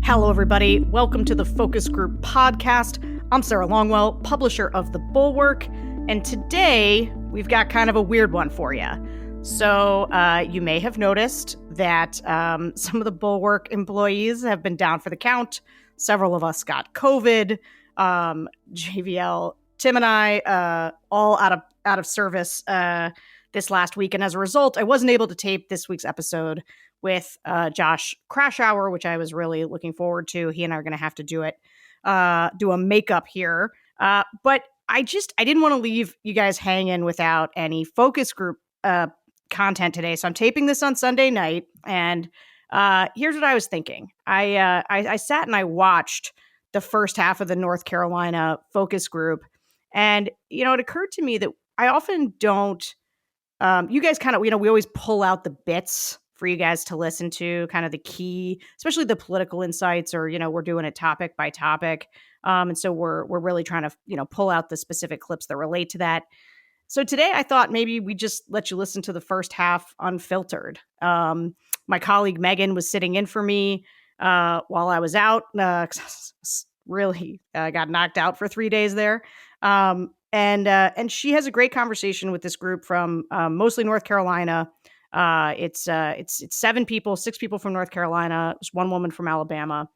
Hello, everybody. Welcome to the Focus Group podcast. I'm Sarah Longwell, publisher of The Bulwark, and today we've got kind of a weird one for you. So you may have noticed that some of the Bulwark employees have been down for the count. Several of us got COVID. JVL, Tim, and I all out of service this last week, and as a result, I wasn't able to tape this week's episode with Josh Crashour, which I was really looking forward to. He and I are going to have to do a makeup here. But I didn't want to leave you guys hanging without any focus group content today. So I'm taping this on Sunday night. And here's what I was thinking. I sat and I watched the first half of the North Carolina focus group. And, it occurred to me that I often don't, you guys kind of, we always pull out the bits for you guys to listen to, kind of the key, especially the political insights, or, we're doing it topic by topic. And so we're really trying to, pull out the specific clips that relate to that. So today I thought maybe we just let you listen to the first half unfiltered. My colleague Megan was sitting in for me while I was out. Really got knocked out for 3 days there. And she has a great conversation with this group from mostly North Carolina. It's 7 people, 6 people from North Carolina, there's 1 woman from Alabama.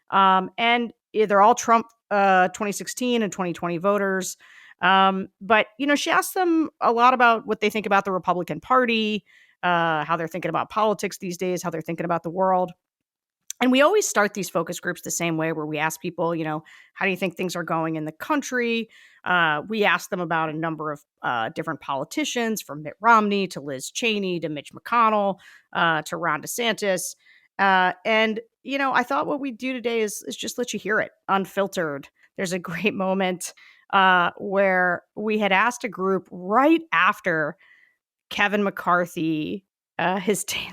And they're all Trump 2016 and 2020 voters. But, she asked them a lot about what they think about the Republican Party, how they're thinking about politics these days, how they're thinking about the world. And we always start these focus groups the same way, where we ask people, how do you think things are going in the country? We ask them about a number of different politicians, from Mitt Romney to Liz Cheney to Mitch McConnell to Ron DeSantis. And I thought what we'd do today is just let you hear it unfiltered. There's a great moment where we had asked a group right after Kevin McCarthy,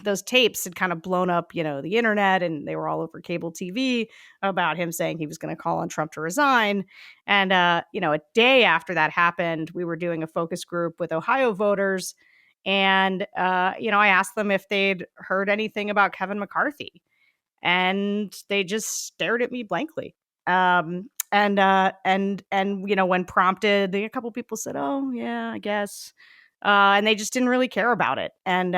those tapes had kind of blown up, the internet, and they were all over cable TV about him saying he was going to call on Trump to resign. And, a day after that happened, we were doing a focus group with Ohio voters. And, I asked them if they'd heard anything about Kevin McCarthy, and they just stared at me blankly. And when prompted, a couple people said, "Oh yeah, I guess." And they just didn't really care about it. And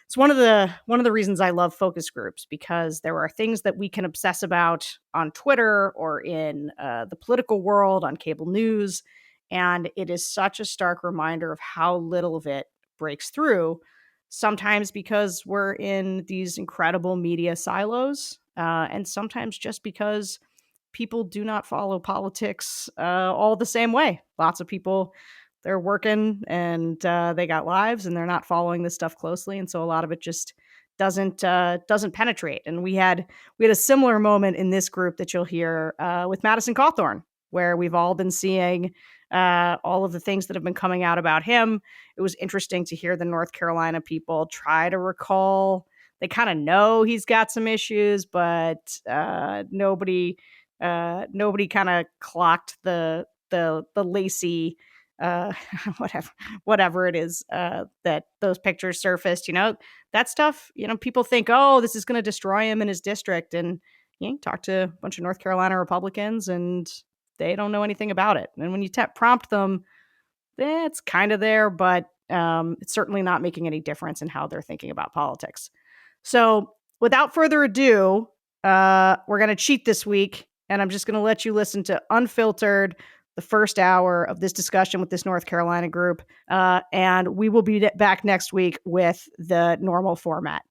it's one of the reasons I love focus groups, because there are things that we can obsess about on Twitter or in the political world, on cable news. And it is such a stark reminder of how little of it breaks through, sometimes because we're in these incredible media silos, and sometimes just because people do not follow politics all the same way. Lots of people, they're working and they got lives, and they're not following this stuff closely. And so a lot of it just doesn't penetrate. And we had a similar moment in this group that you'll hear with Madison Cawthorn, where we've all been seeing all of the things that have been coming out about him. It was interesting to hear the North Carolina people try to recall. They kind of know he's got some issues, but nobody kind of clocked the Lacey whatever it is that those pictures surfaced. That stuff, people think, oh, this is going to destroy him in his district. And talk to a bunch of North Carolina Republicans, and they don't know anything about it. And when you prompt them, it's kind of there, but it's certainly not making any difference in how they're thinking about politics. So without further ado, we're going to cheat this week, and I'm just going to let you listen to Unfiltered, the first hour of this discussion with this North Carolina group. And we will be back next week with the normal format.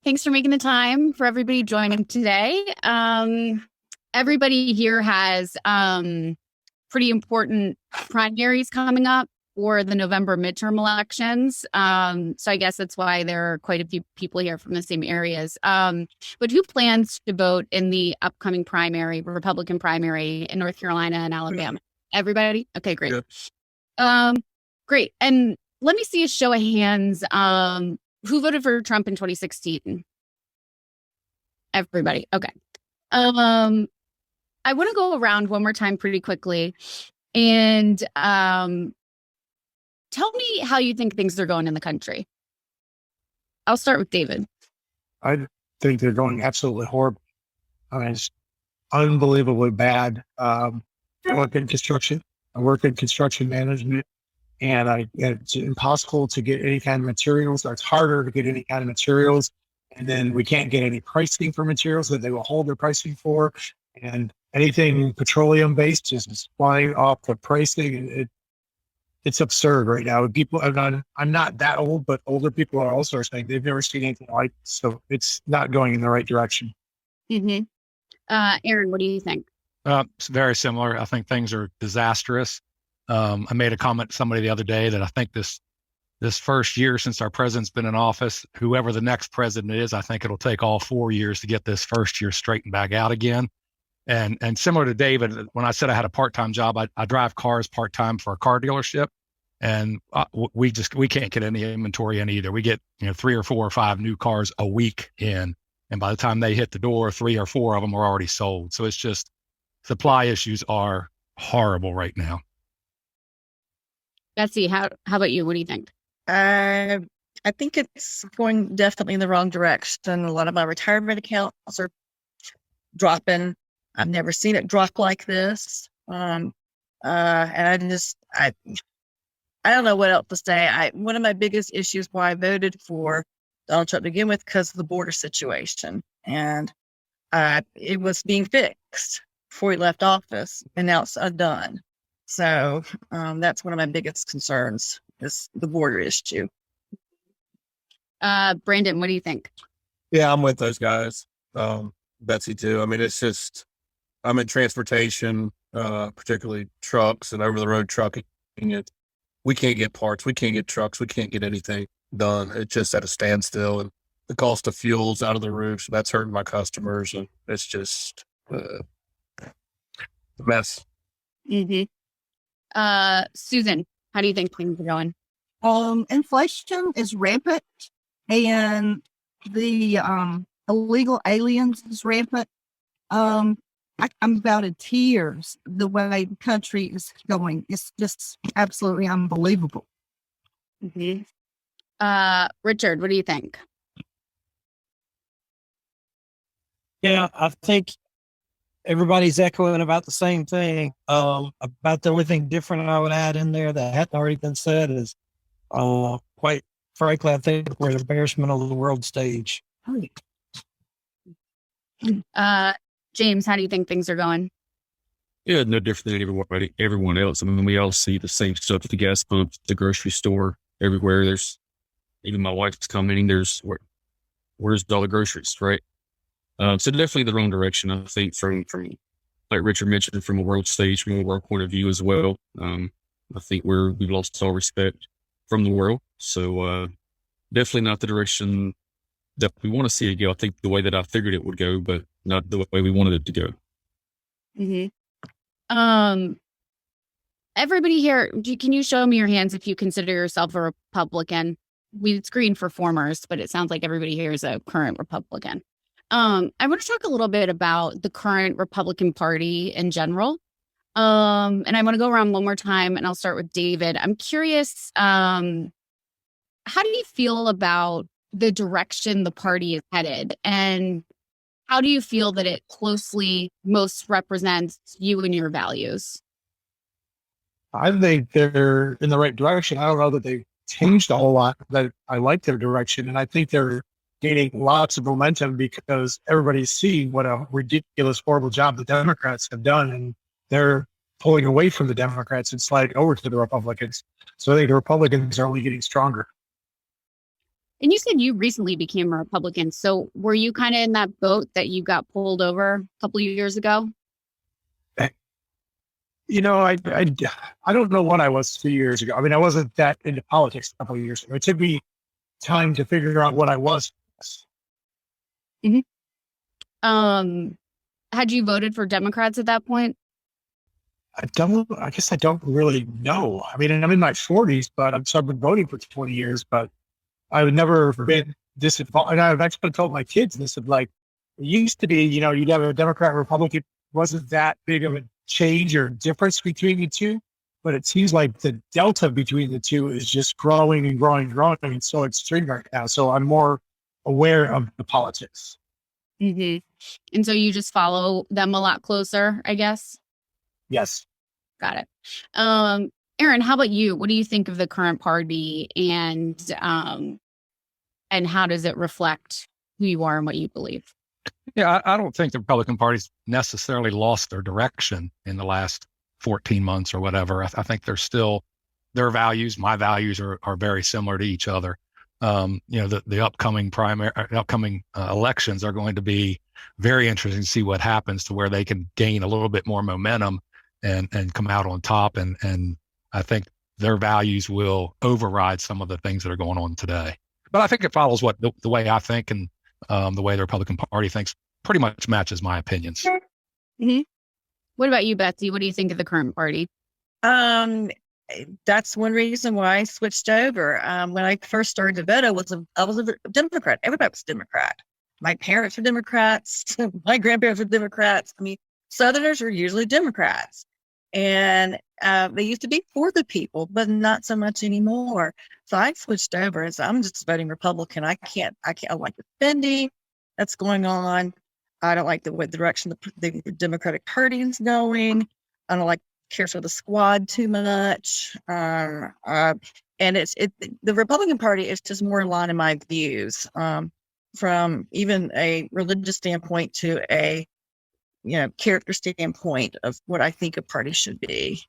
Thanks for making the time for everybody joining today. Everybody here has pretty important primaries coming up for the November midterm elections. So I guess that's why there are quite a few people here from the same areas. But who plans to vote in the upcoming Republican primary in North Carolina and Alabama? Everybody? Okay, great. Yeah. Great. And let me see a show of hands. Who voted for Trump in 2016? Everybody. Okay. I want to go around one more time pretty quickly and tell me how you think things are going in the country. I'll start with David. I think they're going absolutely horrible. I mean, it's unbelievably bad. I work in construction. I work in construction management, and it's impossible to get any kind of materials. Or it's harder to get any kind of materials. And then we can't get any pricing for materials that they will hold their pricing for. And anything petroleum based is flying off the pricing. It's absurd right now. People, I'm not that old, but older people are also saying they've never seen anything like this. So it's not going in the right direction. Mm-hmm. Aaron, what do you think? It's very similar. I think things are disastrous. I made a comment to somebody the other day that I think this first year since our president's been in office, whoever the next president is, I think it'll take all 4 years to get this first year straightened back out again. And similar to David, when I said I had a part-time job, I drive cars part-time for a car dealership, and we can't get any inventory in either. We get 3 or 4 or 5 new cars a week in, and by the time they hit the door, 3 or 4 of them are already sold. So it's just supply issues are horrible right now. Betsy, how about you? What do you think? I think it's going definitely in the wrong direction. A lot of my retirement accounts are dropping. I've never seen it drop like this. And I don't know what else to say. One of my biggest issues why I voted for Donald Trump to begin with, because of the border situation. And it was being fixed before he left office, and now it's undone. So that's one of my biggest concerns is the border issue. Brandon, what do you think? Yeah, I'm with those guys. Betsy too. I mean, it's just, I'm in transportation, particularly trucks and over the road trucking. We can't get parts. We can't get trucks. We can't get anything done. It's just at a standstill, and the cost of fuel's out of the roof. So that's hurting my customers, and it's just a mess. Mm-hmm. Susan, how do you think things are going? Inflation is rampant, and the illegal aliens is rampant. I'm about in tears the way the country is going. It's just absolutely unbelievable. Mm-hmm. Richard, what do you think? Yeah, I think everybody's echoing about the same thing. About the only thing different I would add in there that hadn't already been said is, quite frankly, I think we're an embarrassment on the world stage. James, how do you think things are going? Yeah, no different than everyone else. I mean, we all see the same stuff at the gas pump, the grocery store, everywhere. There's, even my wife's commenting, where's all the groceries, right? So definitely the wrong direction, I think, from like Richard mentioned, from a world stage, from a world point of view as well. I think we've lost all respect from the world. So definitely not the direction that we want to see it go. I think the way that I figured it would go, but not the way we wanted it to go. Mm-hmm. Everybody here, can you show me your hands if you consider yourself a Republican? We screened for formers, but it sounds like everybody here is a current Republican. I want to talk a little bit about the current Republican Party in general. And I want to go around one more time, and I'll start with David. I'm curious, how do you feel about the direction the party is headed? And how do you feel that it closely most represents you and your values? I think they're in the right direction. I don't know that they've changed a whole lot, but I like their direction. And I think they're gaining lots of momentum because everybody's seeing what a ridiculous, horrible job the Democrats have done. And they're pulling away from the Democrats and sliding over to the Republicans. So I think the Republicans are only getting stronger. And you said you recently became a Republican. So were you kind of in that boat that you got pulled over a couple of years ago? You know, I don't know what I was 2 years ago. I mean, I wasn't that into politics a couple of years ago. It took me time to figure out what I was. Mm-hmm. Had you voted for Democrats at that point? I guess I don't really know. I mean, I'm in my 40s, but I've been voting for 20 years, but I've never been this involved. And I've actually told my kids this, of like, it used to be, you know, you'd have a Democrat, Republican, wasn't that big of a change or difference between the two, but it seems like the delta between the two is just growing and growing and growing. And so extreme right now. So I'm more aware of the politics. And so you just follow them a lot closer, I guess. Yes. Got it. Aaron, how about you? What do you think of the current party, and how does it reflect who you are and what you believe? Yeah, I don't think the Republican Party's necessarily lost their direction in the last 14 months or whatever. I think they're still, their values, my values are very similar to each other. The upcoming elections are going to be very interesting to see what happens, to where they can gain a little bit more momentum and come out on top. And I think their values will override some of the things that are going on today. But I think it follows what the way I think, and the way the Republican Party thinks pretty much matches my opinions. What about you, Betsy? What do you think of the current party? That's one reason why I switched over. When I first started to vote, I was a Democrat. Everybody was Democrat. My parents were Democrats. My grandparents were Democrats. I mean, Southerners are usually Democrats, and they used to be for the people, but not so much anymore. So I switched over, and so I'm just voting Republican. I don't like the spending that's going on. I don't like the direction the Democratic Party is going. I don't like cares for the squad too much. And the Republican Party is just more aligned in my views, from even a religious standpoint to a character standpoint of what I think a party should be.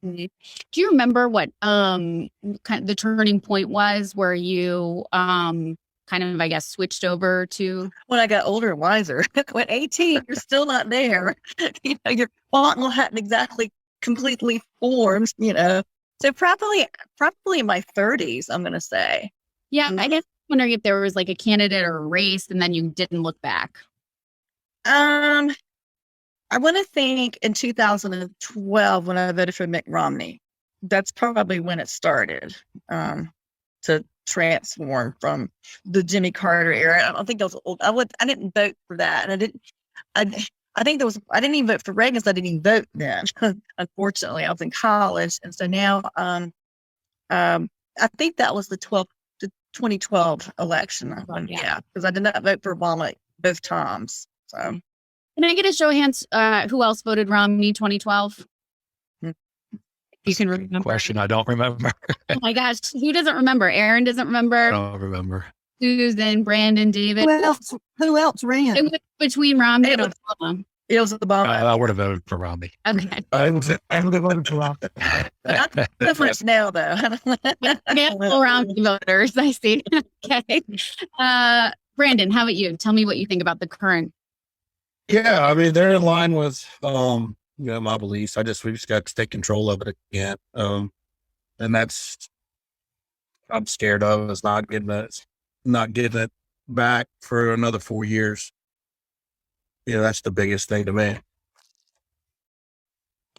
Do you remember what kind of the turning point was where you kind of, I guess, switched over to? When I got older and wiser. When 18, you're still not there. Your bottle hadn't exactly completely formed, So probably in my 30s, I'm going to say. Yeah, I guess I'm wondering if there was like a candidate or a race and then you didn't look back. I want to think in 2012 when I voted for Mitt Romney. That's probably when it started to transform from the Jimmy Carter era. I don't think that was old. I didn't vote for that, and I think I didn't even vote for Reagan, so I didn't even vote then. Unfortunately, I was in college, and so now I think that was the 2012 election. Yeah, because I did not vote for Obama both times. So, can I get a show of hands? Who else voted Romney 2012? You can remember. Question I don't remember. Oh my gosh, who doesn't remember? Aaron doesn't remember. I don't remember. Susan, Brandon, David. Who else ran? It was between Romney and Obama. It was Obama. I would have voted for Romney. Okay. I would have voted for Romney. Not difference now, though. All Romney voters, I see. Okay. Brandon, how about you? Tell me what you think about the current. Yeah, I mean, they're in line with my beliefs. We just got to take control of it again. And that's I'm scared of is not getting it back for another 4 years. That's the biggest thing to me.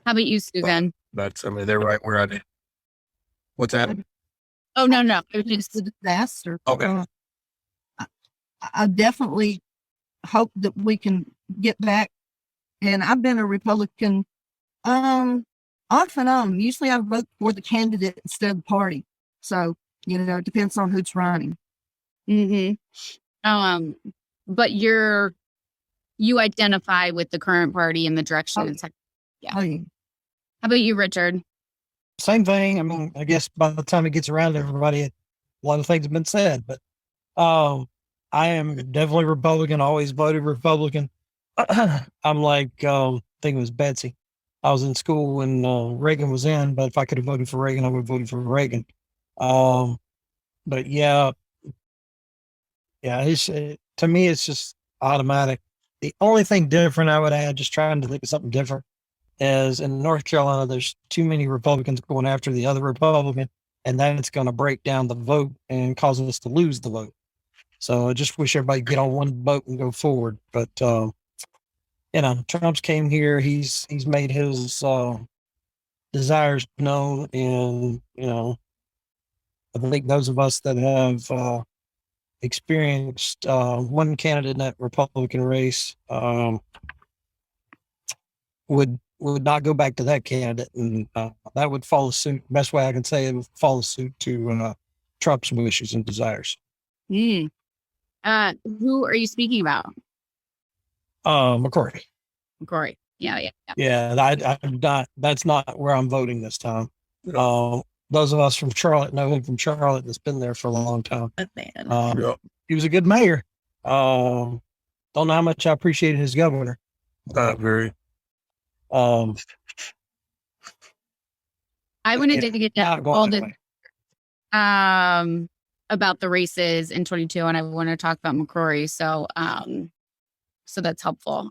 How about you, Susan? They're right where I did. What's that? Oh, no. It was It's a disaster. Okay. I definitely hope that we can get back. And I've been a Republican off and on. Usually I vote for the candidate instead of the party. So, it depends on who's running. But you identify with the current party and the direction. Yeah. Oh, yeah. How about you, Richard? Same thing. I mean, I guess by the time it gets around to everybody, a lot of things have been said, but I am definitely Republican, always voted Republican. I'm like, I think it was Betsy. I was in school when Reagan was in, but if I could have voted for Reagan, I would have voted for Reagan. But yeah, to me, it's just automatic. The only thing different I would add, just trying to think of something different, is in North Carolina, there's too many Republicans going after the other Republican, and then it's going to break down the vote and cause us to lose the vote. So I just wish everybody get on one boat and go forward. But, Trump's came here. He's made his desires known. And, I think those of us that have experienced one candidate in that Republican race would not go back to that candidate, and that would follow suit. Best way I can say it would follow suit to Trump's wishes and desires. Who are you speaking about? McCrory. McCrory. Yeah. Yeah, I'm not. That's not where I'm voting this time. Those of us from Charlotte know him from Charlotte. That's been there for a long time. Man. He was a good mayor. Don't know how much I appreciated his governor. Very. I wanted to get Not going all that the way. about the races in 22, and I want to talk about McCrory. So that's helpful.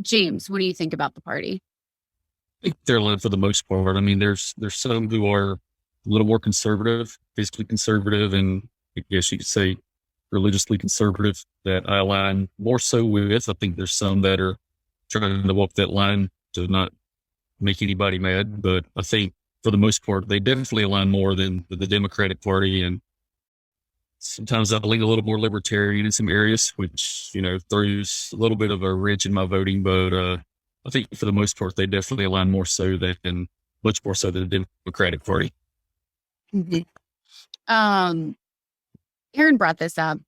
James, what do you think about the party? I think they're aligned for the most part. I mean, there's some who are a little more conservative, physically conservative, and I guess you could say religiously conservative that I align more so with. I think there's some that are trying to walk that line to not make anybody mad, but I think for the most part, they definitely align more than the Democratic Party. And sometimes I lean a little more libertarian in some areas, which, throws a little bit of a wrench in my voting. But I think for the most part, they definitely align more so than much more so than the Democratic Party. Aaron brought this up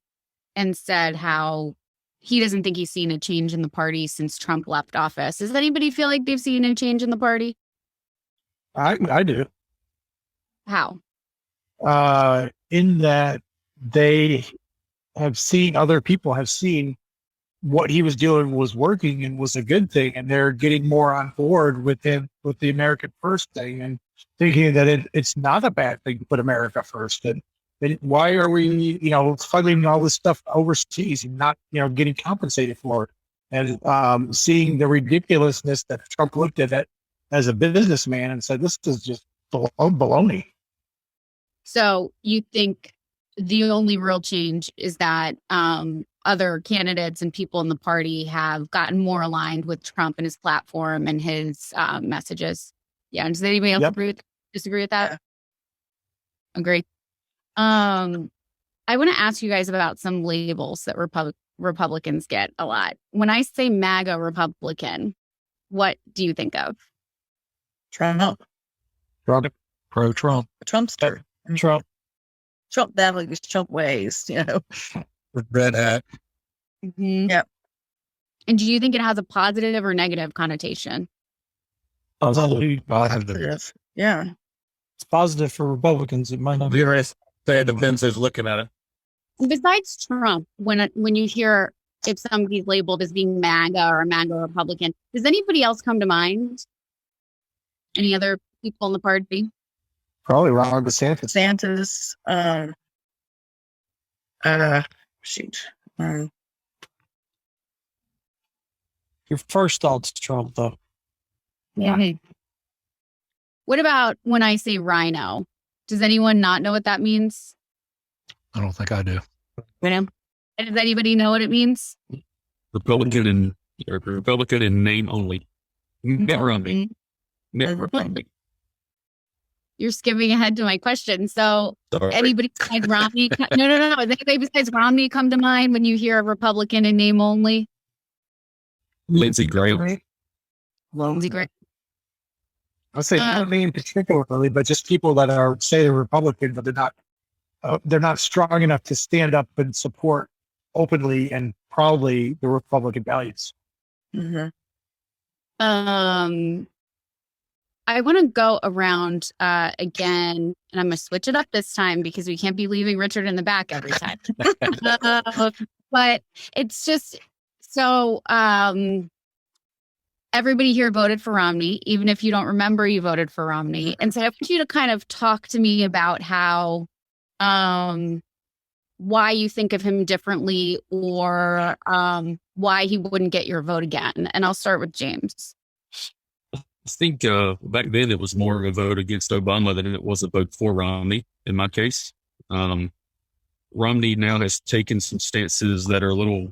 and said how he doesn't think he's seen a change in the party since Trump left office. Does anybody feel like they've seen a change in the party? I do. How? In that they have seen, other people have seen what he was doing was working and was a good thing, and they're getting more on board with him, with the American First thing, and thinking that it's not a bad thing to put America first. And why are we, funding all this stuff overseas and not, getting compensated for it? And seeing the ridiculousness that Trump looked at it as a businessman and said, this is just baloney. So you think the only real change is that other candidates and people in the party have gotten more aligned with Trump and his platform and his messages? Yeah. Does anybody else disagree with that? Yeah. Agree. I want to ask you guys about some labels that Republicans get a lot. When I say MAGA Republican, what do you think of? Trump. Pro-Trump. Trumpster. Trump. Trump values, Trump ways, Red hat. Mm-hmm. Yep. And do you think it has a positive or negative connotation? Positive. Yeah. It's positive for Republicans. It might not be. It depends who's looking at it. Besides Trump, when you hear if somebody's labeled as being MAGA or a MAGA Republican, does anybody else come to mind? Any other people in the party? Probably Ron DeSantis. Your first thought's Trump, though. Yeah. Mm-hmm. What about when I say rhino? Does anyone not know what that means? I don't think I do. And does anybody know what it means? Republican in name only. Never on me. Never on me. You're skipping ahead to my question. So Sorry. Anybody besides Romney? No. Does anybody besides Romney come to mind when you hear a Republican in name only? Lindsey Graham. Lindsey Graham. I'll say not me in particularly, but just people that are say they're Republican, but they're not strong enough to stand up and support openly and proudly the Republican values. Mm-hmm. I want to go around again, and I'm going to switch it up this time because we can't be leaving Richard in the back every time. But it's just so everybody here voted for Romney, even if you don't remember you voted for Romney. And so I want you to kind of talk to me about how why you think of him differently or why he wouldn't get your vote again. And I'll start with James. I think back then it was more of a vote against Obama than it was a vote for Romney, in my case. Romney now has taken some stances that are a little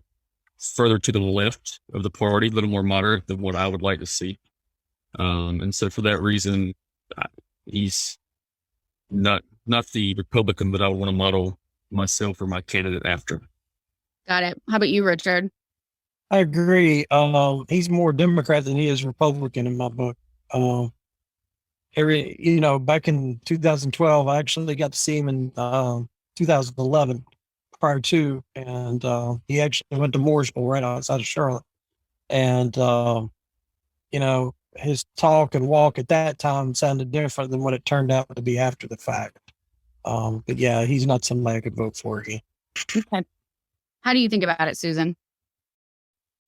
further to the left of the party, a little more moderate than what I would like to see. And so for that reason, he's not the Republican that I would want to model myself or my candidate after. Got it. How about you, Richard? I agree. He's more Democrat than he is Republican in my book. Back in 2012, I actually got to see him in 2011. prior to, and he actually went to Mooresville right outside of Charlotte. And his talk and walk at that time sounded different than what it turned out to be after the fact. But yeah, he's not somebody I could vote for again. Okay. How do you think about it, Susan?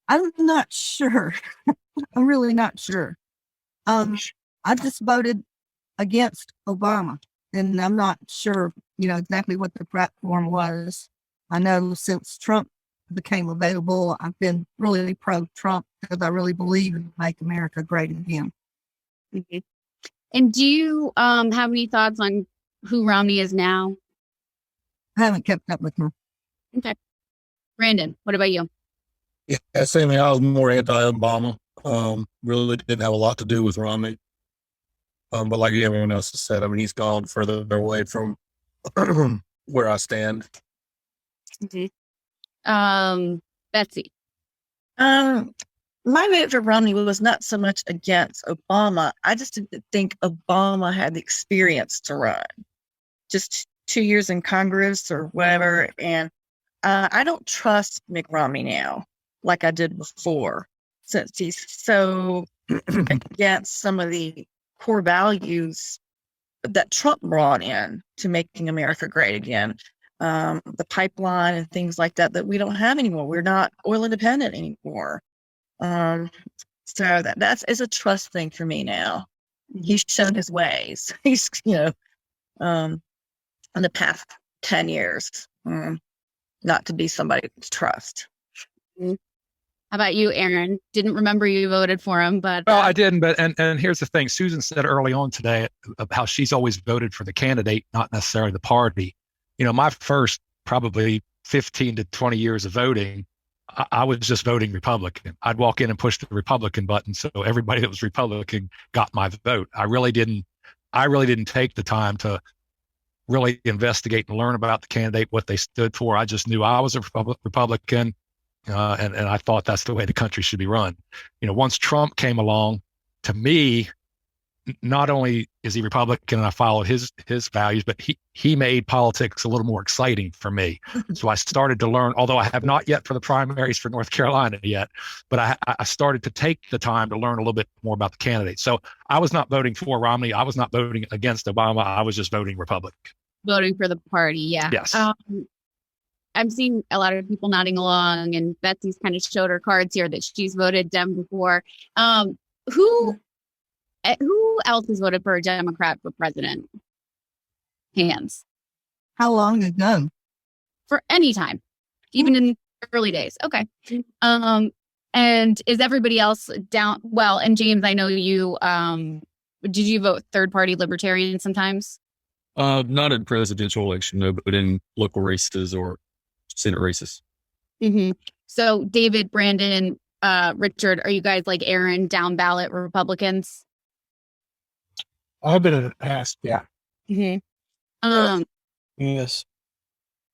I'm not sure. I'm really not sure. I just voted against Obama, and I'm not sure, exactly what the platform was. I know since Trump became available, I've been really pro-Trump because I really believe in Make America Great Again. Mm-hmm. And do you have any thoughts on who Romney is now? I haven't kept up with him. Okay. Brandon, what about you? Yeah, same thing. I was more anti-Obama. Really didn't have a lot to do with Romney. But like everyone else has said, I mean, he's gone further away from where I stand. Mm-hmm. Betsy. My vote for Romney was not so much against Obama. I just didn't think Obama had the experience to run. Just 2 years in Congress or whatever. And I don't trust Mitt Romney now like I did before, since he's so against some of the core values that Trump brought in to making America great again. The pipeline and things like that we don't have anymore. We're not oil independent anymore. So that's a trust thing for me now. He's shown his ways. He's, in the past 10 years, not to be somebody to trust. How about you, Aaron? Didn't remember you voted for him, but well, I didn't. But and here's the thing: Susan said early on today of how she's always voted for the candidate, not necessarily the party. My first probably 15 to 20 years of voting, I was just voting Republican. I'd walk in and push the Republican button, so everybody that was Republican got my vote. I really didn't take the time to really investigate and learn about the candidate, what they stood for. I just knew I was a Republican. And I thought that's the way the country should be run. Once Trump came along, to me, not only is he Republican and I followed his values, but he made politics a little more exciting for me. So I started to learn, although I have not yet for the primaries for North Carolina yet, but I started to take the time to learn a little bit more about the candidate. So I was not voting for Romney. I was not voting against Obama. I was just voting Republican. Voting for the party, yeah. Yes. I'm seeing a lot of people nodding along, and Betsy's kind of showed her cards here that she's voted Dem before. Who else has voted for a Democrat for president? Hands. How long ago? For any time, even in early days. Okay. And is everybody else down? Well, and James, I know you. Did you vote third party libertarian sometimes? Not in presidential election, no, but in local races or Senate races. Mm-hmm. So David, Brandon, Richard, are you guys like Aaron, down ballot Republicans? I've been in the past, yeah. Mm-hmm. Yes.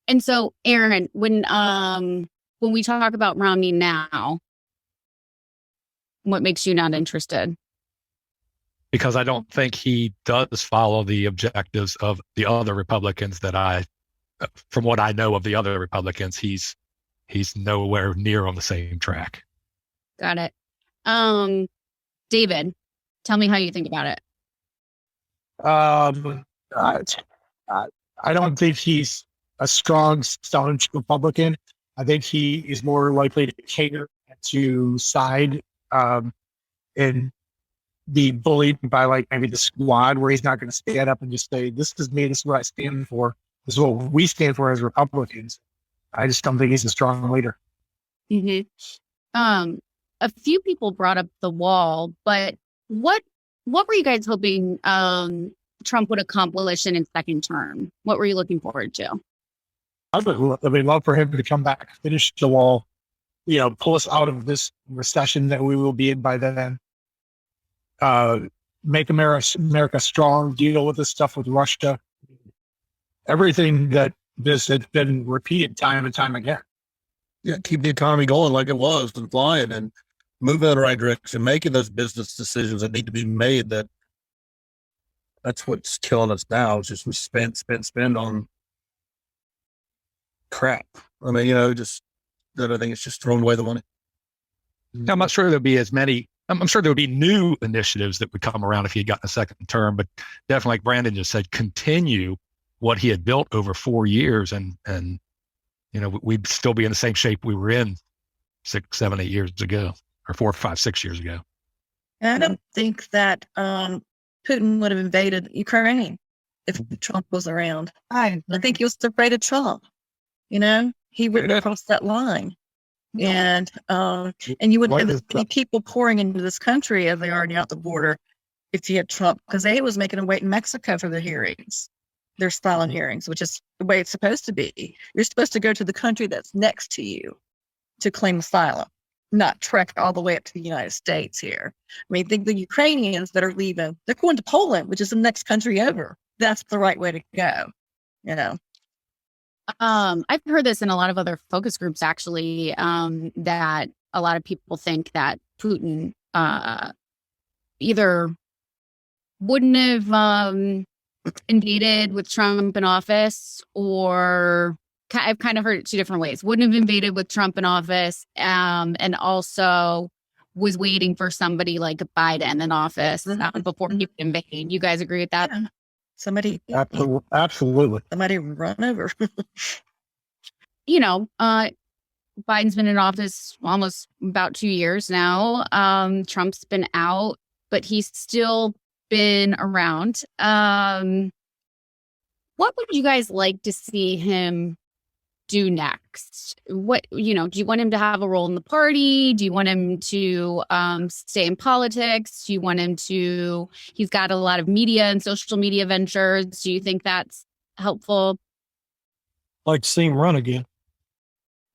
And so Aaron, when we talk about Romney now, what makes you not interested? Because I don't think he does follow the objectives of the other Republicans from what I know of the other Republicans, he's nowhere near on the same track. Got it. David, tell me how you think about it. I don't think he's a strong, staunch Republican. I think he is more likely to cater to side and be bullied by like maybe the squad, where he's not going to stand up and just say, "This is me. This is what I stand for. This is what we stand for as Republicans." I just don't think he's a strong leader. Mm-hmm. A few people brought up the wall, but what were you guys hoping Trump would accomplish in his second term? What were you looking forward to? I would love for him to come back, finish the wall, pull us out of this recession that we will be in by then. Make America strong, deal with this stuff with Russia. Everything that this has been repeated time and time again. Yeah, keep the economy going like it was and flying and moving in the right direction, making those business decisions that need to be made. That's what's killing us now. It's just we spend on crap. I mean, just that I think it's just throwing away the money. I'm not sure there'll be as many. I'm sure there would be new initiatives that would come around if he had gotten a second term, but definitely, like Brandon just said, continue what he had built over 4 years, and we'd still be in the same shape we were in 6, 7, 8 years ago, or 4, 5, 6 years ago. I don't think that Putin would have invaded Ukraine if Trump was around. I think he was afraid of Trump. He wouldn't have crossed that line. And you wouldn't have as many people pouring into this country as they are now at the border if you had Trump, because they was making them wait in Mexico for their hearings, their silent hearings, which is the way it's supposed to be. You're supposed to go to the country that's next to you to claim asylum, not trek all the way up to the United States here. I mean, think the Ukrainians that are leaving, they're going to Poland, which is the next country over. That's the right way to go, I've heard this in a lot of other focus groups, actually, that a lot of people think that Putin either wouldn't have invaded with Trump in office, or I've kind of heard it 2 different ways. Wouldn't have invaded with Trump in office, and also was waiting for somebody like Biden in office before he would invade. You guys agree with that? Yeah. Somebody Absolutely. Somebody run over. Biden's been in office almost about 2 years now. Trump's been out, but he's still been around. What would you guys like to see him do next? What, do you want him to have a role in the party? Do you want him to stay in politics? Do you want him to, he's got a lot of media and social media ventures. Do you think that's helpful? Like to see him run again.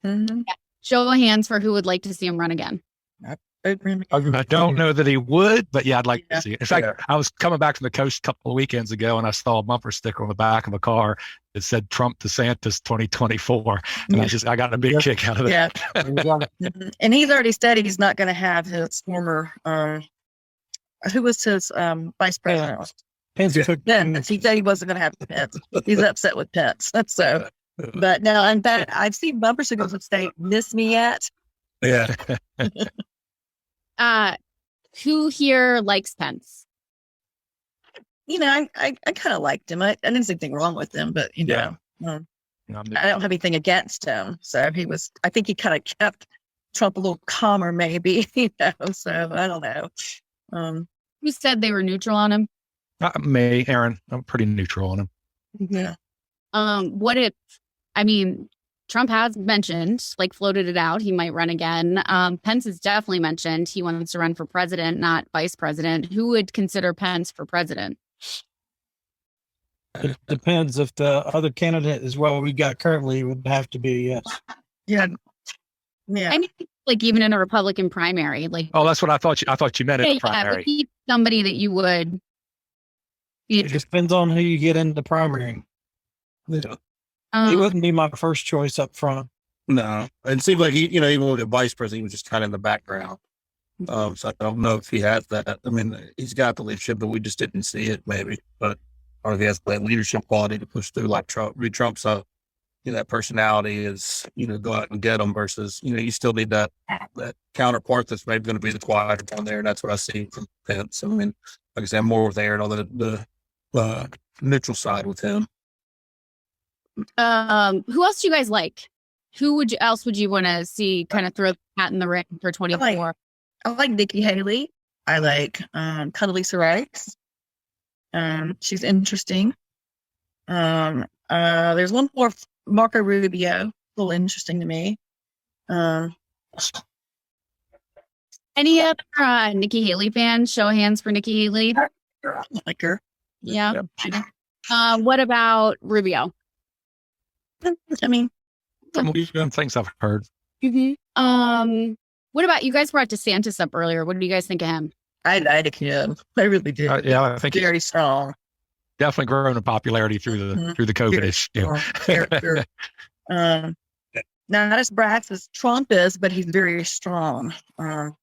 Mm-hmm. Yeah. Show of hands for who would like to see him run again. I don't know that he would, but yeah, I'd like to see it. In fact, I was coming back from the coast a couple of weekends ago, and I saw a bumper sticker on the back of a car that said Trump DeSantis 2024. And I got a big kick out of that. Yeah. And he's already said he's not going to have his former, who was his vice president? Pence. He said he wasn't going to have Pence. He's upset with Pence. That's so. But no, in fact, I've seen bumper stickers that say, "Miss me yet?" Yeah. Who here likes Pence? I kind of liked him. I didn't see anything wrong with him, but I don't have anything against him. So I think he kind of kept Trump a little calmer, maybe. So I don't know. Who said they were neutral on him? Me, Aaron. I'm pretty neutral on him. Yeah. What if? Trump has mentioned, floated it out, he might run again. Pence has definitely mentioned he wants to run for president, not vice president. Who would consider Pence for president? It depends if the other candidate is what we got currently, would have to be yes. Yeah. Yeah. Even in a Republican primary, Oh, that's what I thought. I thought you meant in the primary. Yeah, somebody that you would. It depends on who you get in the primary. He wouldn't be my first choice up front. No, it seemed like he, even with the vice president, he was just kind of in the background. So I don't know if he has that. He's got the leadership, but we just didn't see it, maybe. But I don't know if he has that leadership quality to push through like Trump. Trump's that personality is, go out and get them versus, you still need that counterpart that's maybe going to be the quieter down there. And that's what I see from Pence. Like I said, I'm more with Aaron on the neutral side with him. Who else do you guys like? Who else would you want to see kind of throw the hat in the ring for 24? I like Nikki Haley. I like Condoleezza Rice. She's interesting. There's one more, Marco Rubio, a little interesting to me. Any other Nikki Haley fans? Show of hands for Nikki Haley. I like her. Yeah. What about Rubio? Some things I've heard. Mm-hmm. What about, you guys brought DeSantis up earlier. What did you guys think of him? I like him. I really did. I think very strong. Definitely grown in popularity through the COVID issue. Not as brash as Trump is, but he's very strong. And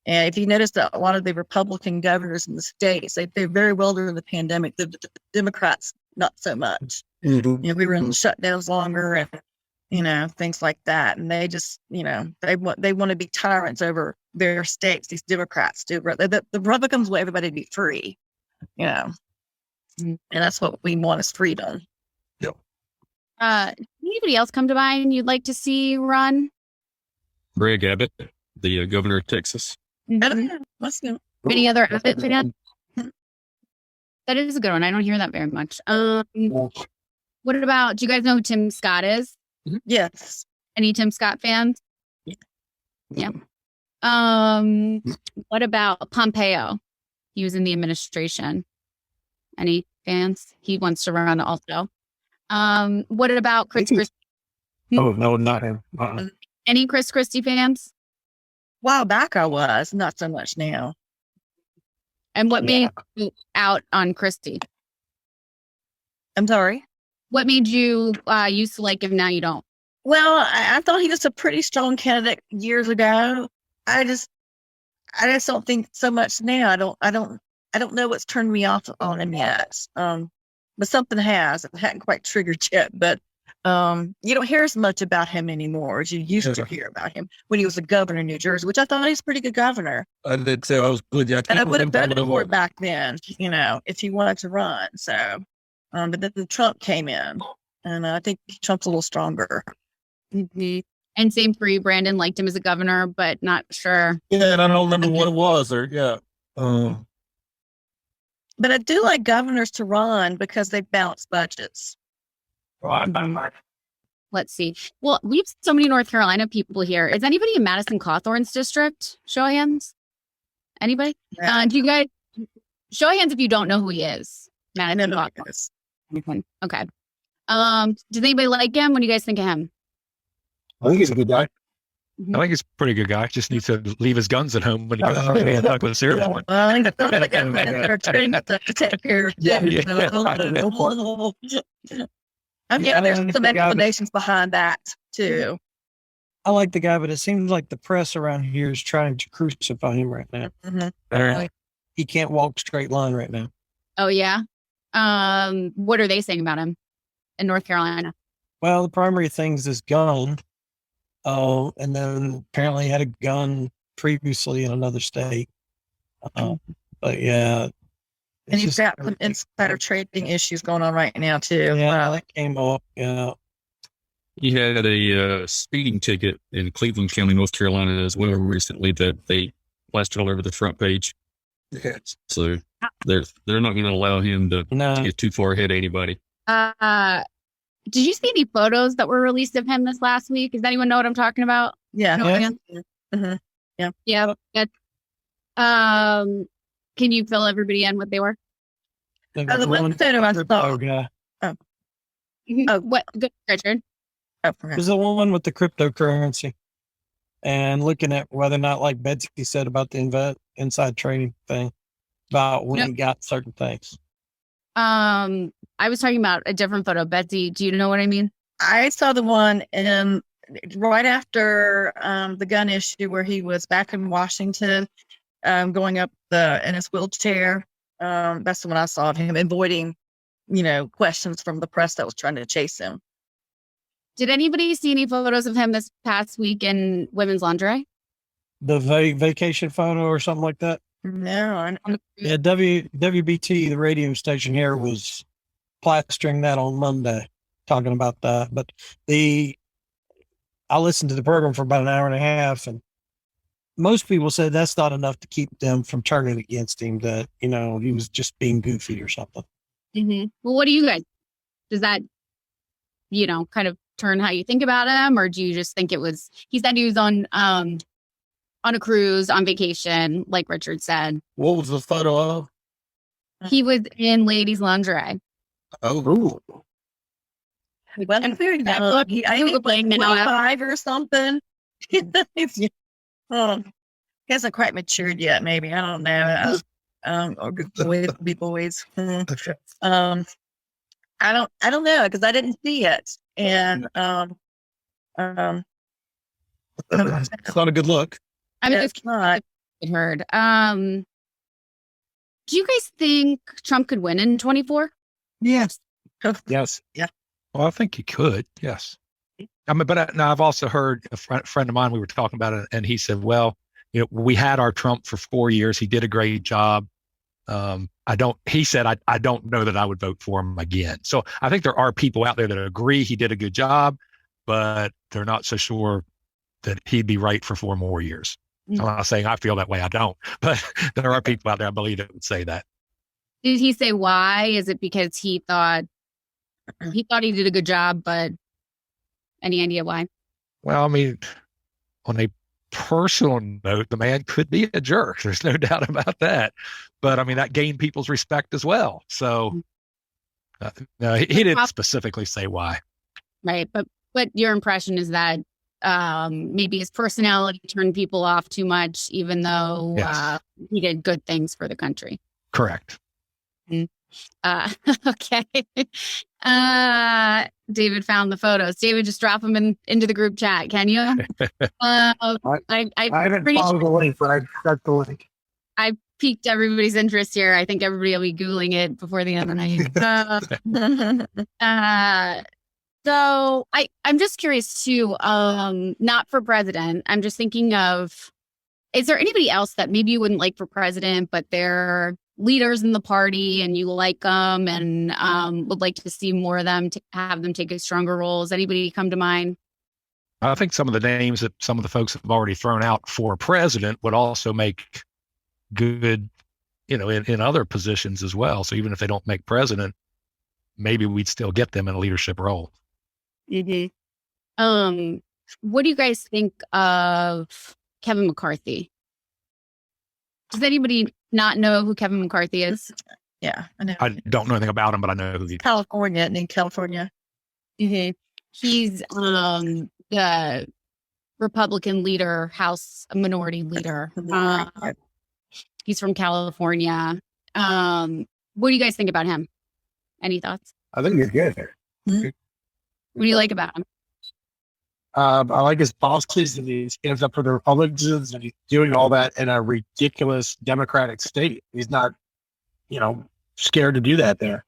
if you notice that a lot of the Republican governors in the states, they did very well during the pandemic. The Democrats, not so much. Mm-hmm. We were in shutdowns longer, and things like that. And they just, they want to be tyrants over their states. These Democrats do. The Republicans want everybody to be free, and that's what we want is freedom. Anybody else come to mind you'd like to see run? Greg Abbott, the governor of Texas. Let's go. Any other Abbott fan? That is a good one. I don't hear that very much. What about, do you guys know who Tim Scott is? Yes. Any Tim Scott fans? Yeah. What about Pompeo? He was in the administration. Any fans? He wants to run also. What about Chris Christie? Oh, no, not him. Any Chris Christie fans? A while back I was, not so much now. And what made you out on Christie? I'm sorry? What made you used to like him, now you don't? Well, I thought he was a pretty strong candidate years ago. I just don't think so much now. I don't know what's turned me off on him yet. But something has. It hadn't quite triggered yet. But you don't hear as much about him anymore as you used to hear about him when he was the governor of New Jersey, which I thought he was a pretty good governor. I did too. I was good. Yeah, And I would have voted for it back then, if he wanted to run. So, but then Trump came in, and I think Trump's a little stronger. Mm-hmm. And same for you, Brandon. Liked him as a governor, but not sure. Yeah, and I don't remember what it was. But I do like governors to run because they balance budgets. Let's see. Well, we have so many North Carolina people here. Is anybody in Madison Cawthorn's district? Show of hands. Anybody? Yeah. Do you guys show of hands if you don't know who he is? I Madison know who he Cawthorn. is. Okay. Does anybody like him? What do you guys think of him? I think he's a good guy. I think he's a pretty good guy. Just needs to leave his guns at home when he goes to with a serious one. Well, I think they're trained to take care of there's some explanations behind that too. I like the guy, but it seems like the press around here is trying to crucify him right now. Mm-hmm. He can't walk straight line right now. Oh yeah. What are they saying about him in North Carolina? Well, the primary things is gun. Oh, and then apparently had a gun previously in another state. But yeah. And he's got some insider trading issues going on right now too. Yeah, that came up. Yeah. He had a speeding ticket in Cleveland County, North Carolina as well recently that they plastered all over the front page. Yes. So they're not going to allow him to get too far ahead of anybody. Did you see any photos that were released of him this last week? Does anyone know what I'm talking about? Yeah. No, yeah. Can you fill everybody in what they were? The one photo I saw. Guy. What? Good, Richard. It was the one with the cryptocurrency and looking at whether or not, like Betsy said about the inside trading thing, about when he got certain things. I was talking about a different photo. Betsy, do you know what I mean? I saw the one right after the gun issue where he was back in Washington, going up in his wheelchair. That's the one I saw of him avoiding, questions from the press that was trying to chase him. Did anybody see any photos of him this past week in women's lingerie? The vacation photo or something like that? No. Yeah, WBT, the radio station here, was plastering that on Monday, talking about that. But I listened to the program for about an hour and a half, and most people said that's not enough to keep them from turning against him, that, he was just being goofy or something. Mm-hmm. Well, what do you guys, does that, kind of turn how you think about him? Or do you just think he said he was on a cruise, on vacation, like Richard said. What was the photo of? He was in ladies' lingerie. Oh. He wasn't very young. I think he was playing 5 or something. He hasn't quite matured yet, maybe. I don't know. Or be boys. I don't know, because I didn't see it. And it's not a good look. I mean, it's not. Heard. Do you guys think Trump could win in 24? Yes. Yes. Yeah. Well, I think he could. Yes. I mean, but now I've also heard a friend of mine, we were talking about it, and he said, well, we had our Trump for 4 years. He did a great job. He said, I don't know that I would vote for him again. So I think there are people out there that agree he did a good job, but they're not so sure that he'd be right for 4 more years. I'm not saying I feel that way. I don't, but there are people out there, I believe, that would say that. Did he say why? Is it because he thought he did a good job, but any idea why? Well, I mean, on a personal note, the man could be a jerk. There's no doubt about that. But I mean, that gained people's respect as well. So no, he didn't specifically say why. Right. But your impression is that maybe his personality turned people off too much, even though he did good things for the country. Correct. Okay. David found the photos. David, just drop them into the group chat, can you? I haven't followed the link, but I got the link. I piqued everybody's interest here. I think everybody will be Googling it before the end of the night. So I'm just curious too, not for president. I'm just thinking of, is there anybody else that maybe you wouldn't like for president, but they're leaders in the party and you like them and would like to see more of them, to have them take a stronger role? Does anybody come to mind? I think some of the names that some of the folks have already thrown out for president would also make good, in other positions as well. So even if they don't make president, maybe we'd still get them in a leadership role. Mm-hmm. What do you guys think of Kevin McCarthy? Does anybody not know who Kevin McCarthy is? Yeah, I know. I don't know anything about him, but I know who he is. California, in California. Mm-hmm. He's the Republican leader, House Minority Leader. He's from California. What do you guys think about him? Any thoughts? I think you're good. Mm-hmm. What do you like about him? I like his policies, and he stands up for the Republicans, and he's doing all that in a ridiculous Democratic state. He's not, scared to do that there.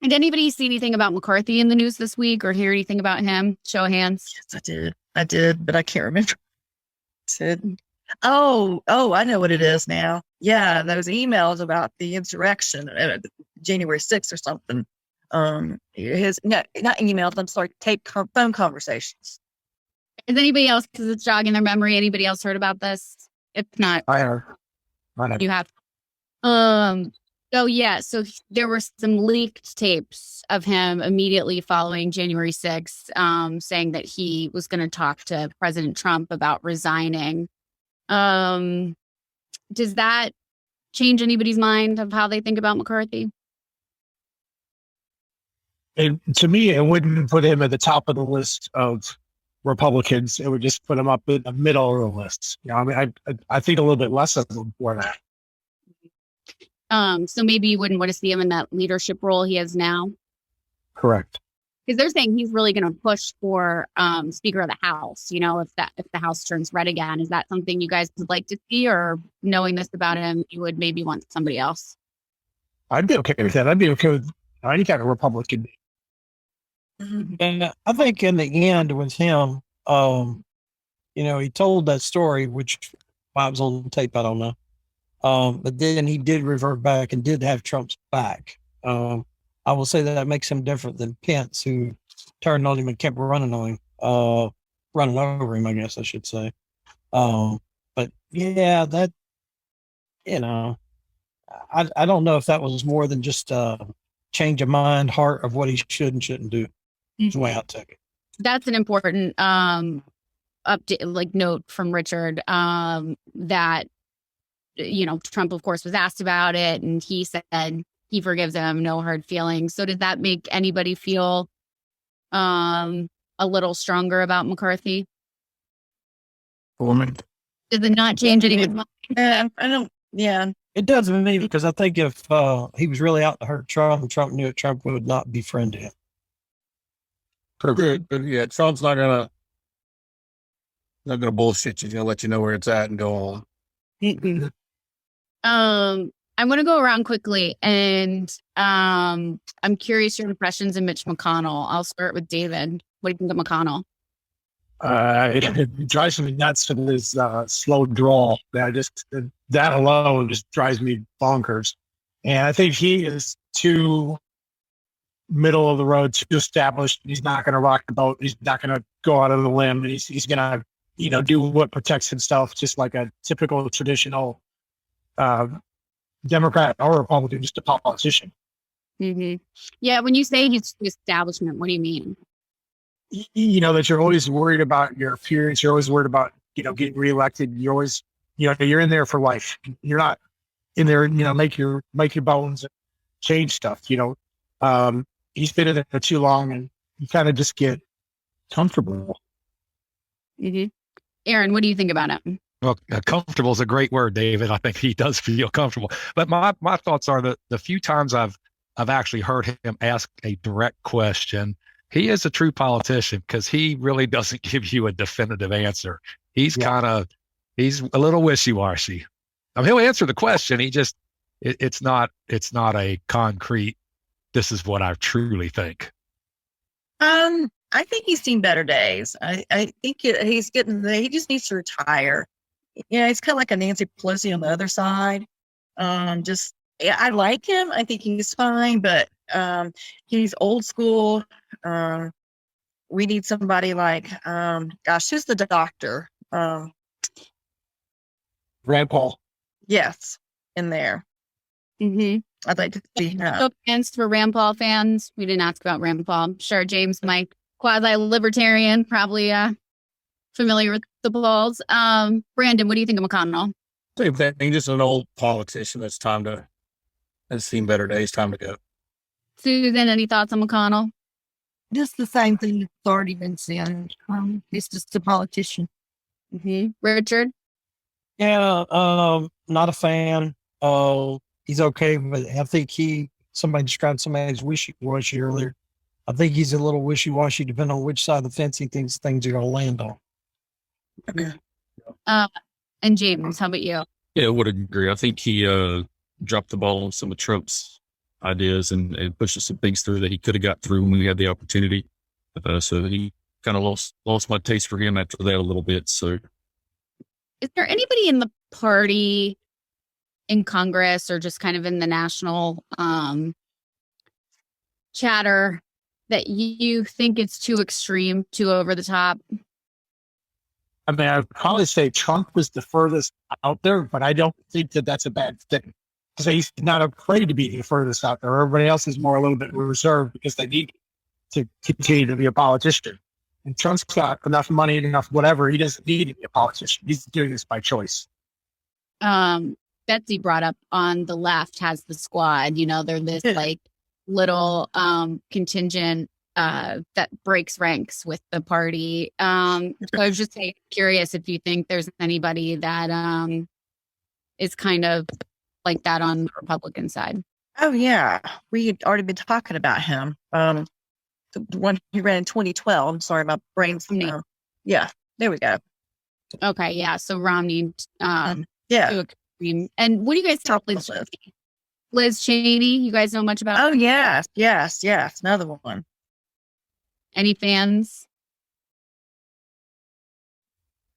Did anybody see anything about McCarthy in the news this week or hear anything about him? Show of hands. Yes, I did, but I can't remember. I know what it is now. Yeah, those emails about the insurrection, January 6th or something. Not emails, I'm sorry, phone conversations. Is anybody else, because it's jogging their memory, anybody else heard about this? If not, I have. You have. So there were some leaked tapes of him immediately following January 6th, saying that he was going to talk to President Trump about resigning. Does that change anybody's mind of how they think about McCarthy? To me, it wouldn't put him at the top of the list of Republicans. It would just put him up in the middle of the list. I think a little bit less of him for that. So maybe you wouldn't want to see him in that leadership role he has now. Correct. Because they're saying he's really going to push for Speaker of the House. If the House turns red again, is that something you guys would like to see, or knowing this about him, you would maybe want somebody else? I'd be okay with that. I'd be okay with any kind of Republican. And I think in the end with him, he told that story, which I was on tape, I don't know. But then he did revert back and did have Trump's back. I will say that makes him different than Pence, who turned on him and kept running on him, running over him, I guess I should say. But yeah, that, I don't know if that was more than just change of mind, heart of what he should and shouldn't do. That's the way I took it. That's an important update, note from Richard, that Trump, of course, was asked about it, and he said he forgives him, no hard feelings. So did that make anybody feel a little stronger about McCarthy? For me, Does it not change anything? I don't. Yeah, it does with me, because I think if he was really out to hurt Trump and Trump knew it, Trump would not befriend him. good. But yeah, Trump's not gonna bullshit you. He's gonna let you know where it's at and go on. I'm going to go around quickly, and I'm curious your impressions of Mitch McConnell. I'll start with David. What do you think of McConnell? It drives me nuts with his slow drawl. That alone just drives me bonkers. And I think he is too middle of the road, too established. He's not going to rock the boat. He's not going to go out on the limb. He's going to, do what protects himself, just like a typical traditional Democrat or Republican, just a politician. Mm-hmm. Yeah, when you say he's the establishment, what do you mean? That you're always worried about your appearance. You're always worried about, getting reelected. You're always, you're in there for life. You're not in there, make your bones and change stuff. He's been in there too long, and you kind of just get comfortable. Mm-hmm. Aaron, what do you think about him? Well, comfortable is a great word, David. I think he does feel comfortable. But my thoughts are that the few times I've actually heard him ask a direct question, he is a true politician because he really doesn't give you a definitive answer. He's he's a little wishy-washy. He'll answer the question. He just, it's not a concrete, this is what I truly think. I think he's seen better days. I think he just needs to retire. He's kind of like a Nancy Pelosi on the other side. I like him. I think he's fine, but he's old school. We need somebody like, who's the doctor? Rand Paul. Yes, in there. Mm-hmm. I'd like to see him. So fans for Rand Paul fans. We didn't ask about Rand Paul. Sure, James, Mike, quasi-libertarian, probably familiar with the polls. Brandon, what do you think of McConnell? Same thing. Just an old politician that's seen better days. Time to go. Susan, any thoughts on McConnell? Just the same thing that's already been said. He's just a politician. Mm-hmm. Richard? Yeah, not a fan. He's okay, but I think somebody described somebody as wishy-washy earlier. I think he's a little wishy-washy depending on which side of the fence he thinks things are going to land on. Okay. And James, how about you? Yeah, I would agree. I think he dropped the ball on some of Trump's ideas and pushed some things through that he could have got through when we had the opportunity. So he kind of lost my taste for him after that a little bit. So, is there anybody in the party, in Congress, or just kind of in the national chatter that you think it's too extreme, too over the top? I mean, I'd probably say Trump was the furthest out there, but I don't think that that's a bad thing. Because he's not afraid to be the furthest out there. Everybody else is more a little bit reserved because they need to continue to be a politician. And Trump's got enough money and enough whatever. He doesn't need to be a politician. He's doing this by choice. Betsy brought up on the left has the squad. They're this like little contingent that breaks ranks with the party. So I was just curious if you think there's anybody that is kind of like that on the Republican side. Oh yeah, we had already been talking about him. The one he ran in 2012. I'm sorry, my brain's yeah. There we go. Okay, yeah. So Romney. Yeah. And what do you guys think of Liz Cheney? You guys know much about? Oh yes. Another one. Any fans?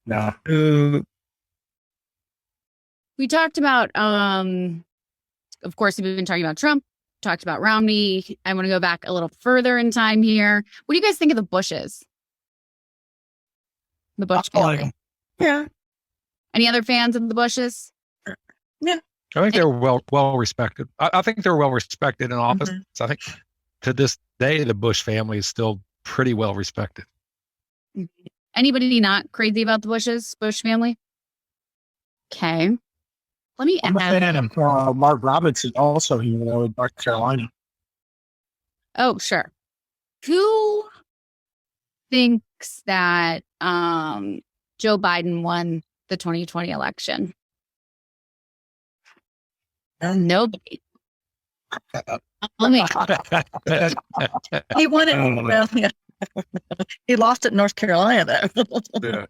No. We talked about, of course, we've been talking about Trump, talked about Romney. I want to go back a little further in time here. What do you guys think of the Bushes? The Bush family. Yeah. Any other fans of the Bushes? Yeah. I think they're well respected. I think they're well respected in office. Mm-hmm. I think to this day, the Bush family is still pretty well respected. Anybody not crazy about the Bush family? Okay. Let me I'm a fan of Mark Robinson also here in North Carolina. Oh, sure. Who thinks that Joe Biden won the 2020 election? Nobody. He won it. He lost it in North Carolina, though.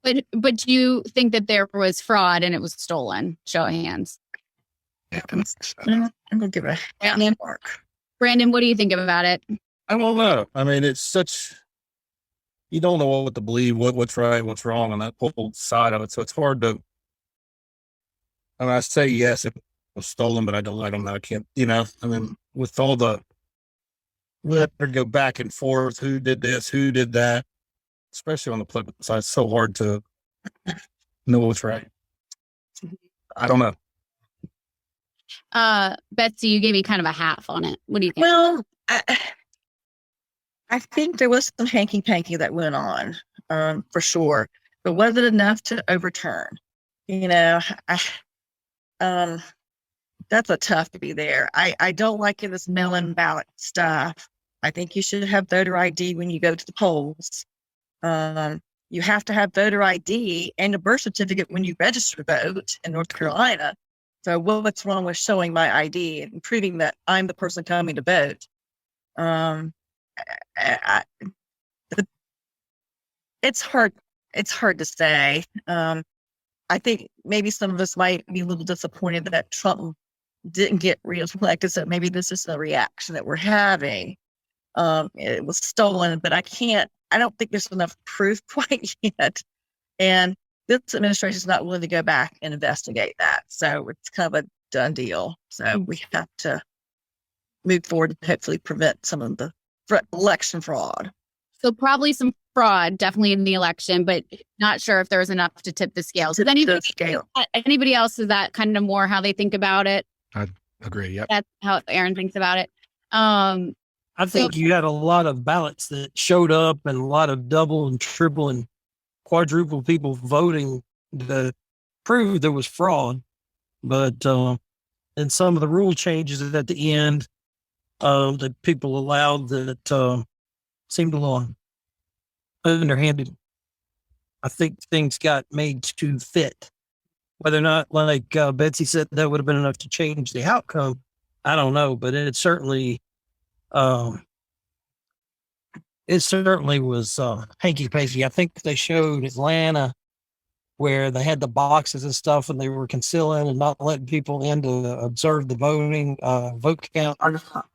But do you think that there was fraud and it was stolen? Show of hands. I'm gonna give a hand mark. Brandon, what do you think about it? I don't know. I mean, it's such, you don't know what to believe, what's right, what's wrong on that whole side of it. So it's hard to, I mean, I say yes, it was stolen, but I don't know. I can't, I mean, with all the, we have to go back and forth. Who did this? Who did that? Especially on the political side, it's so hard to know what's right. I don't know. Betsy, you gave me kind of a half on it. What do you think? Well, I think there was some hanky panky that went on, for sure, but was it enough to overturn? That's a tough to be there. I don't like this mail-in ballot stuff. I think you should have voter ID when you go to the polls. You have to have voter ID and a birth certificate when you register to vote in North Carolina. So what's wrong with showing my ID and proving that I'm the person coming to vote? It's hard. It's hard to say. I think maybe some of us might be a little disappointed that Trump didn't get reelected. So maybe this is the reaction that we're having. It was stolen, but I don't think there's enough proof quite yet. And this administration is not willing to go back and investigate that. So it's kind of a done deal. So we have to move forward and hopefully prevent some of the election fraud. So probably some fraud, definitely in the election, but not sure if there was enough to tip the scales. Does anybody else, is that kind of more how they think about it? I agree. Yep. That's how Aaron thinks about it. I think you had a lot of ballots that showed up and a lot of double and triple and quadruple people voting that proved there was fraud. But and some of the rule changes at the end that people allowed that seemed a little underhanded. I think things got made to fit. Whether or not, like Betsy said, that would have been enough to change the outcome, I don't know. But it certainly was hanky-panky. I think they showed Atlanta where they had the boxes and stuff and they were concealing and not letting people in to observe the vote count.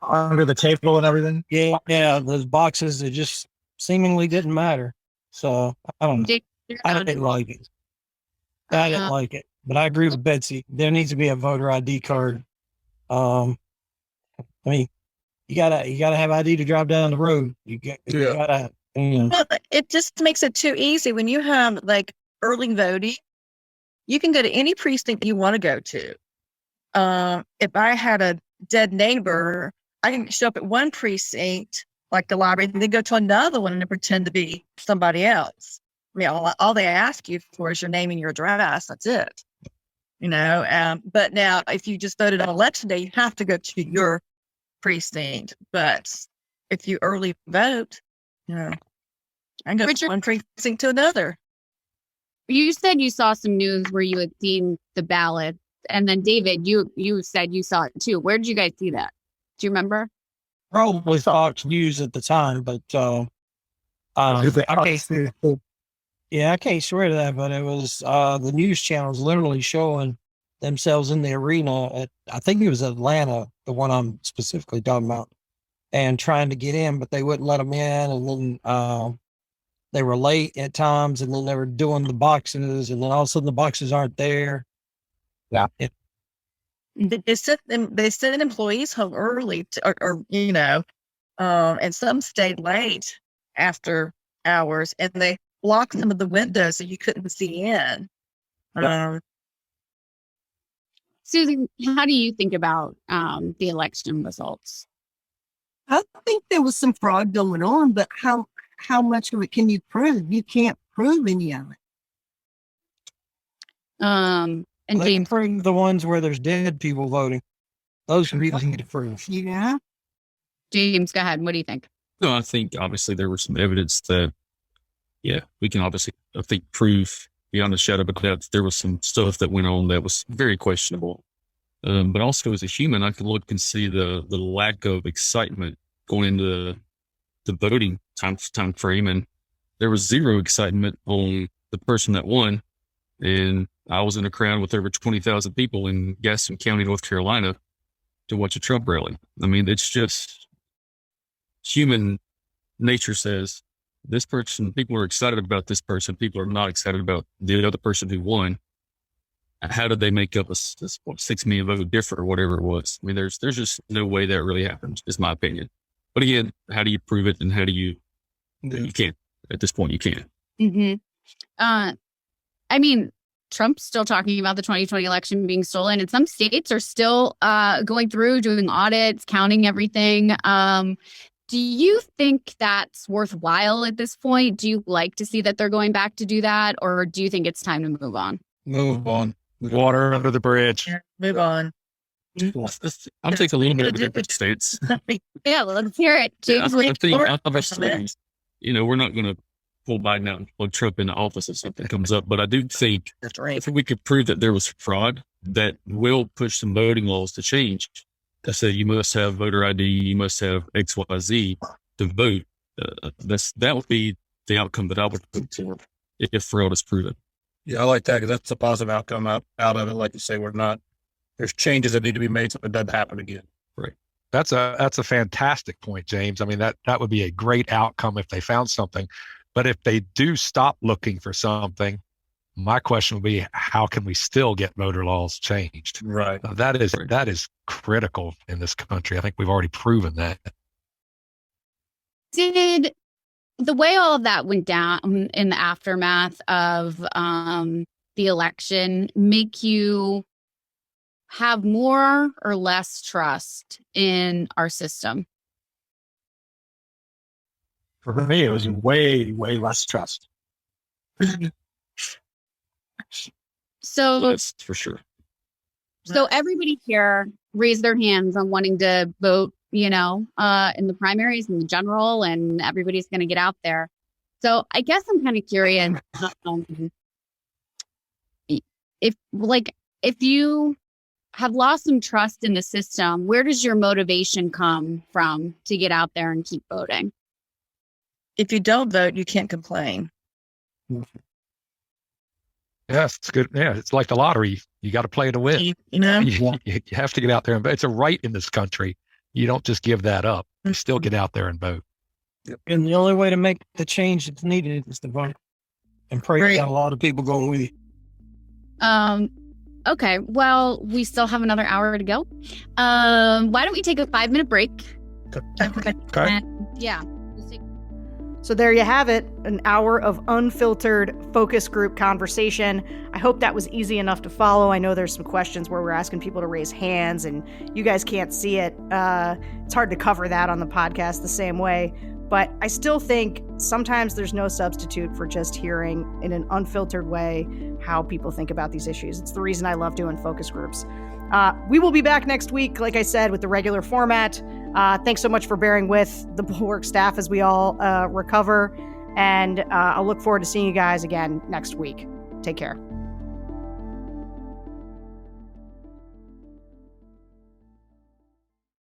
Under the table and everything. Yeah, those boxes that just seemingly didn't matter. So I don't know. I didn't like it. I didn't like it. But I agree with Betsy. There needs to be a voter ID card. I mean, you gotta have ID to drive down the road. You gotta. Well, it just makes it too easy when you have like early voting. You can go to any precinct you want to go to. If I had a dead neighbor, I can show up at one precinct, like the library, and then go to another one and pretend to be somebody else. I mean, all they ask you for is your name and your address. That's it. But now if you just voted on election day, you have to go to your precinct. But if you early vote, I can go from one precinct to another. You said you saw some news where you had seen the ballot, and then David, you said you saw it too. Where did you guys see that? Do you remember? Probably Fox News at the time, but I can't swear to that, but it was the news channels literally showing themselves in the arena at, I think it was Atlanta, the one I'm specifically talking about, and trying to get in, but they wouldn't let them in. And then they were late at times, and then they were doing the boxes, and then all of a sudden the boxes aren't there. Yeah. They sent employees home early and some stayed late after hours, and they blocked some of the windows so you couldn't see in. Susan, how do you think about the election results? I think there was some fraud going on, but how much of it can you prove? You can't prove any of it. And they James, prove the ones where there's dead people voting. Those are people need to prove. Yeah. James, go ahead. What do you think? No, I think obviously there was some evidence that, we can obviously, I think, prove beyond a shadow of a doubt there was some stuff that went on that was very questionable. But also as a human, I could look and see the lack of excitement going into the voting time frame, and there was zero excitement on the person that won. And I was in a crowd with over 20,000 people in Gaston County, North Carolina, to watch a Trump rally. I mean, it's just human nature says this person, people are excited about this person, people are not excited about the other person who won. How did they make up a 6 million vote difference or whatever it was? I mean, there's just no way that really happens, is my opinion. But again, how do you prove it, and how do you can't at this point, you can't. Mm-hmm. I mean, Trump's still talking about the 2020 election being stolen, and some states are still going through doing audits, counting everything. Do you think that's worthwhile at this point? Do you like to see that they're going back to do that, or do you think it's time to move on? Move on. Water under the bridge. Move on. I'll take a little bit of different states. Yeah, let's hear it. James, we're not going to pull Biden out and plug Trump into office if something comes up. But I do think if we could prove that there was fraud, that will push some voting laws to change. I say you must have voter ID, you must have XYZ to vote. That would be the outcome that I would put for if fraud is proven. Yeah, I like that because that's a positive outcome out of it. Like you say, there's changes that need to be made so it doesn't happen again. Right. That's a fantastic point, James. I mean, that would be a great outcome if they found something. But if they do stop looking for something, my question would be, how can we still get voter laws changed? Right. That is critical in this country. I think we've already proven that. Did the way all of that went down in the aftermath of the election make you have more or less trust in our system? For me, it was way, way less trust. So That's for sure. So everybody here raised their hands on wanting to vote, in the primaries and the general, and everybody's going to get out there. So I guess I'm kind of curious if you have lost some trust in the system, where does your motivation come from to get out there and keep voting? If you don't vote, you can't complain. Yes, it's good. Yeah, it's like the lottery. You got to play to win. You know? You have to get out there and vote. It's a right in this country. You don't just give that up. You still get out there and vote. And the only way to make the change that's needed is to vote. And pray that a lot of people go with you. Okay, well, we still have another hour to go. Why don't we take a 5-minute break? Okay. And, yeah. So there you have it, an hour of unfiltered focus group conversation. I hope that was easy enough to follow. I know there's some questions where we're asking people to raise hands and you guys can't see it. It's hard to cover that on the podcast the same way. But I still think sometimes there's no substitute for just hearing in an unfiltered way how people think about these issues. It's the reason I love doing focus groups. We will be back next week, like I said, with the regular format. Thanks so much for bearing with the Bulwark staff as we all recover. And I'll look forward to seeing you guys again next week. Take care.